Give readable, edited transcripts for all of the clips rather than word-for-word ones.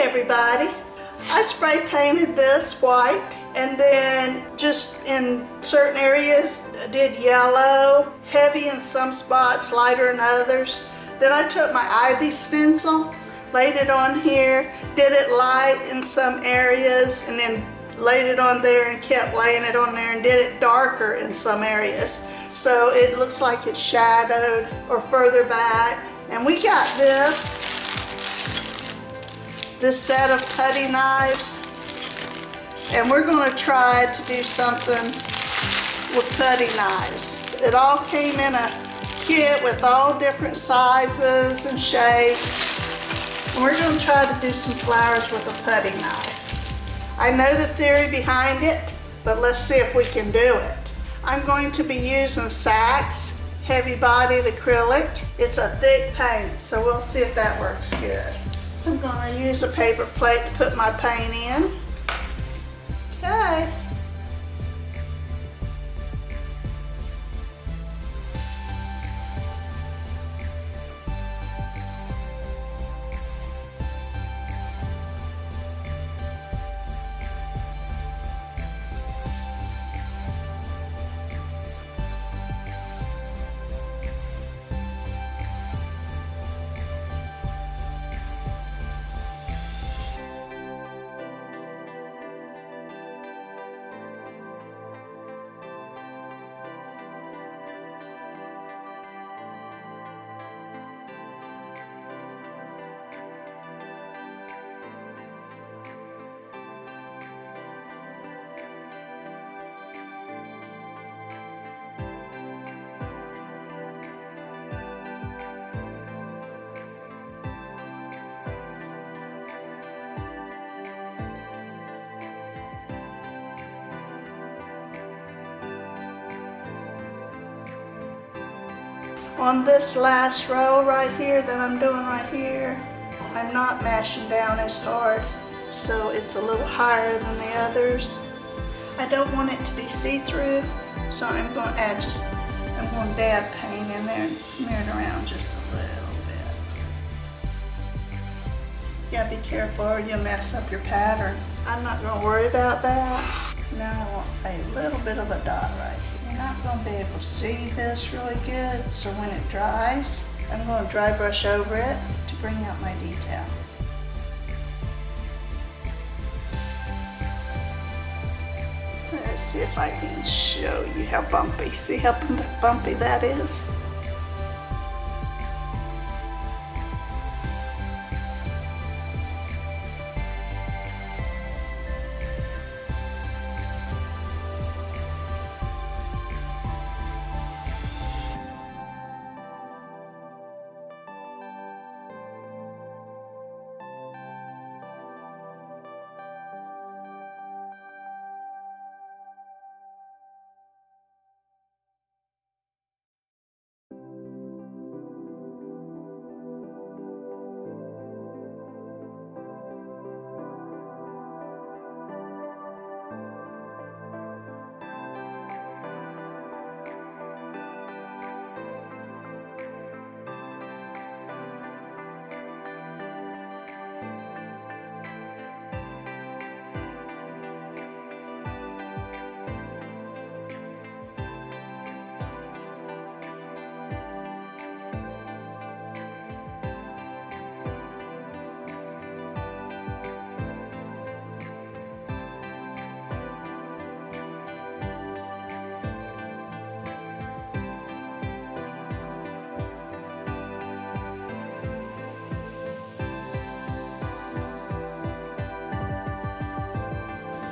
everybody. I spray painted this white and then just in certain areas did yellow, heavy in some spots, lighter in others. Then I took my ivy stencil, laid it on here, did it light in some areas, and then laid it on there and kept laying it on there and did it darker in some areas. So it looks like it's shadowed or further back. And we got this set of putty knives, and we're going to try to do something with putty knives. It all came in a kit with all different sizes and shapes, and we're going to try to do some flowers with a putty knife. I know the theory behind it, but let's see if we can do it. I'm going to be using Saks heavy bodied acrylic. It's a thick paint, so we'll see if that works good. I'm going to use a paper plate to put my paint in. Okay. On this last row right here that I'm doing right here, I'm not mashing down as hard, so it's a little higher than the others. I don't want it to be see-through, so I'm going to add I'm going to dab paint in there and smear it around just a little bit. You gotta be careful or you'll mess up your pattern. I'm not going to worry about that. Now I want a little bit of a dot right here. You're not going to be able to see this really good, so when it dries, I'm going to dry brush over it to bring out my detail. Let's see if I can show you how bumpy. See how bumpy that is?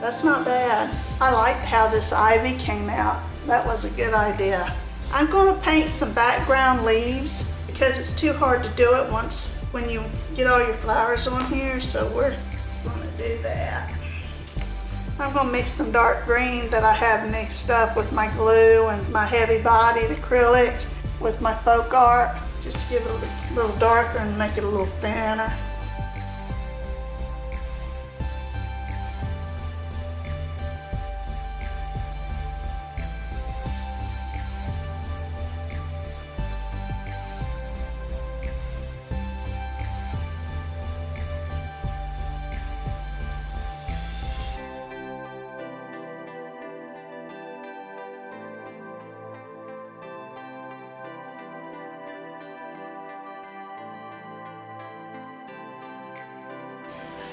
That's not bad. I liked how this ivy came out. That was a good idea. I'm going to paint some background leaves because it's too hard to do it when you get all your flowers on here, so we're going to do that. I'm going to mix some dark green that I have mixed up with my glue and my heavy bodied acrylic with my folk art, just to give it a little darker and make it a little thinner.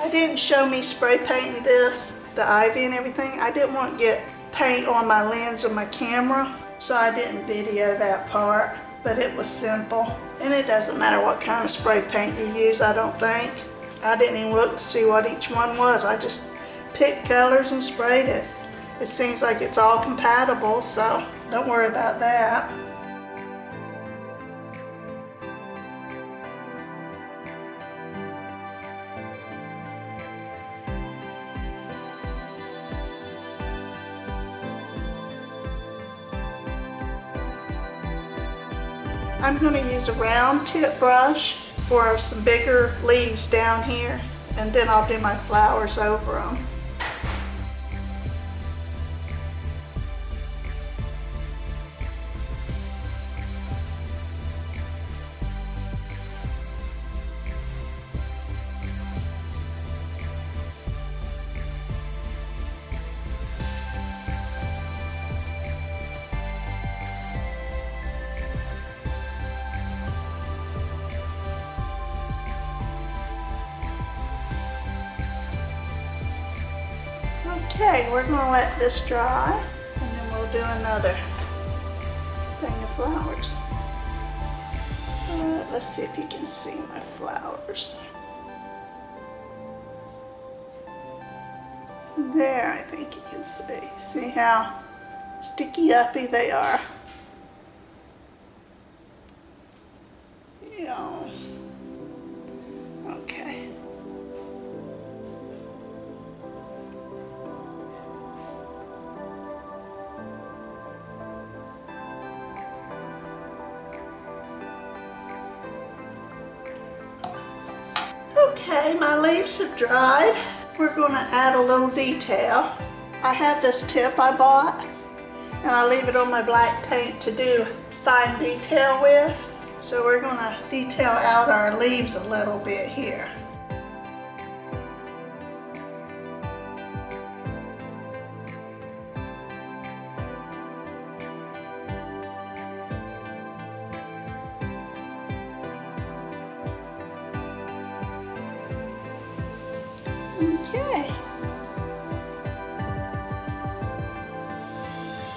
I didn't show me spray painting this, the ivy and everything. I didn't want to get paint on my lens of my camera, so I didn't video that part, but it was simple. And it doesn't matter what kind of spray paint you use, I don't think. I didn't even look to see what each one was. I just picked colors and sprayed it. It seems like it's all compatible, so don't worry about that. I'm going to use a round tip brush for some bigger leaves down here, and then I'll do my flowers over them. Okay, we're going to let this dry, and then we'll do another thing of flowers. Let's see if you can see my flowers. There, I think you can see. See how sticky-uppy they are? Yeah. Okay. Okay, my leaves have dried. We're going to add a little detail. I had this tip I bought, and I leave it on my black paint to do fine detail with. So we're going to detail out our leaves a little bit here. Okay.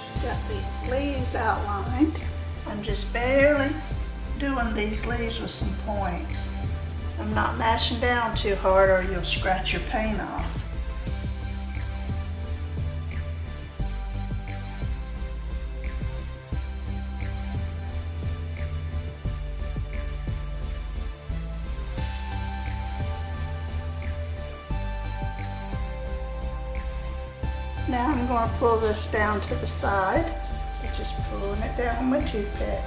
It's got the leaves outlined. I'm just barely doing these leaves with some points. I'm not mashing down too hard or you'll scratch your paint off. Now I'm going to pull this down to the side. I'm just pulling it down with my toothpick.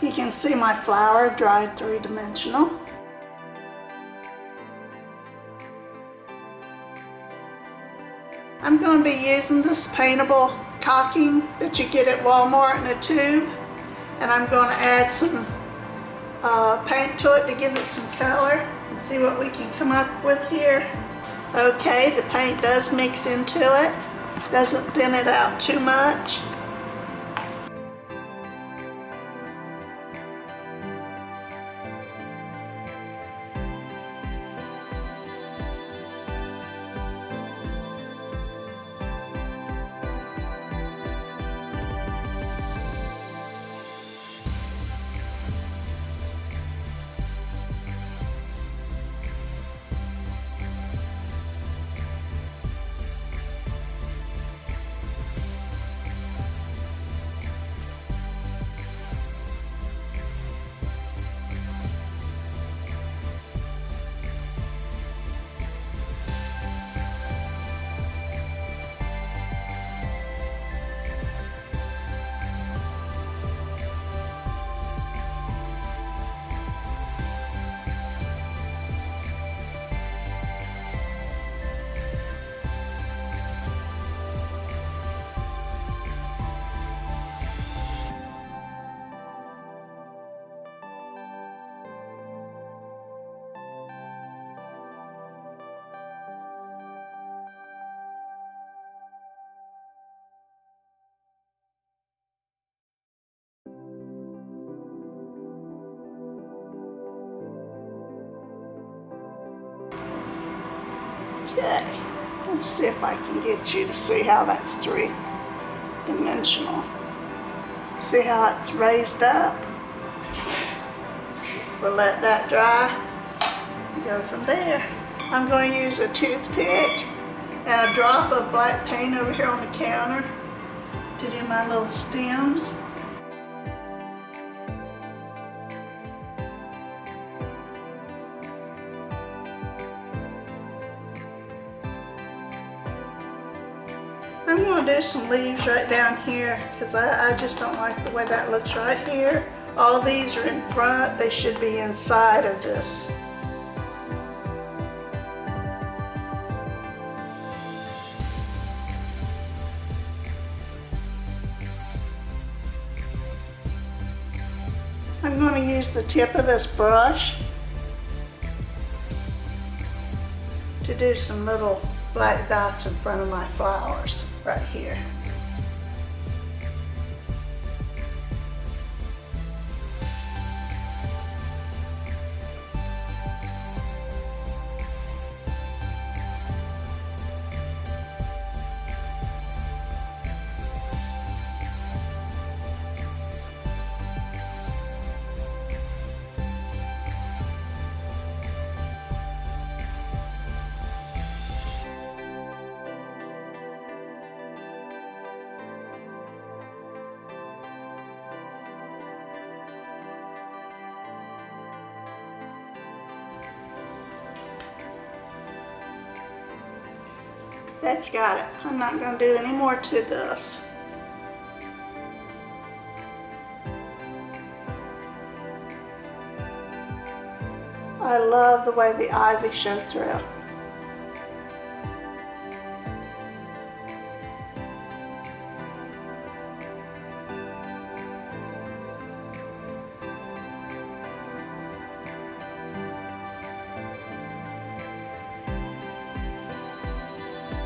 You can see my flower dried three-dimensional. I'm going to be using this paintable caulking that you get at Walmart in a tube, and I'm going to add some paint to it to give it some color and see what we can come up with here. Okay, the paint does mix into it, doesn't thin it out too much. Okay, let's see if I can get you to see how that's three-dimensional. See how it's raised up? We'll let that dry and go from there. I'm going to use a toothpick and a drop of black paint over here on the counter to do my little stems. I'm going to do some leaves right down here because I just don't like the way that looks right here. All these are in front, they should be inside of this. I'm going to use the tip of this brush to do some little black dots in front of my flowers right here. That's got it. I'm not going to do any more to this. I love the way the ivy showed through.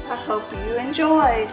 I hope you enjoyed.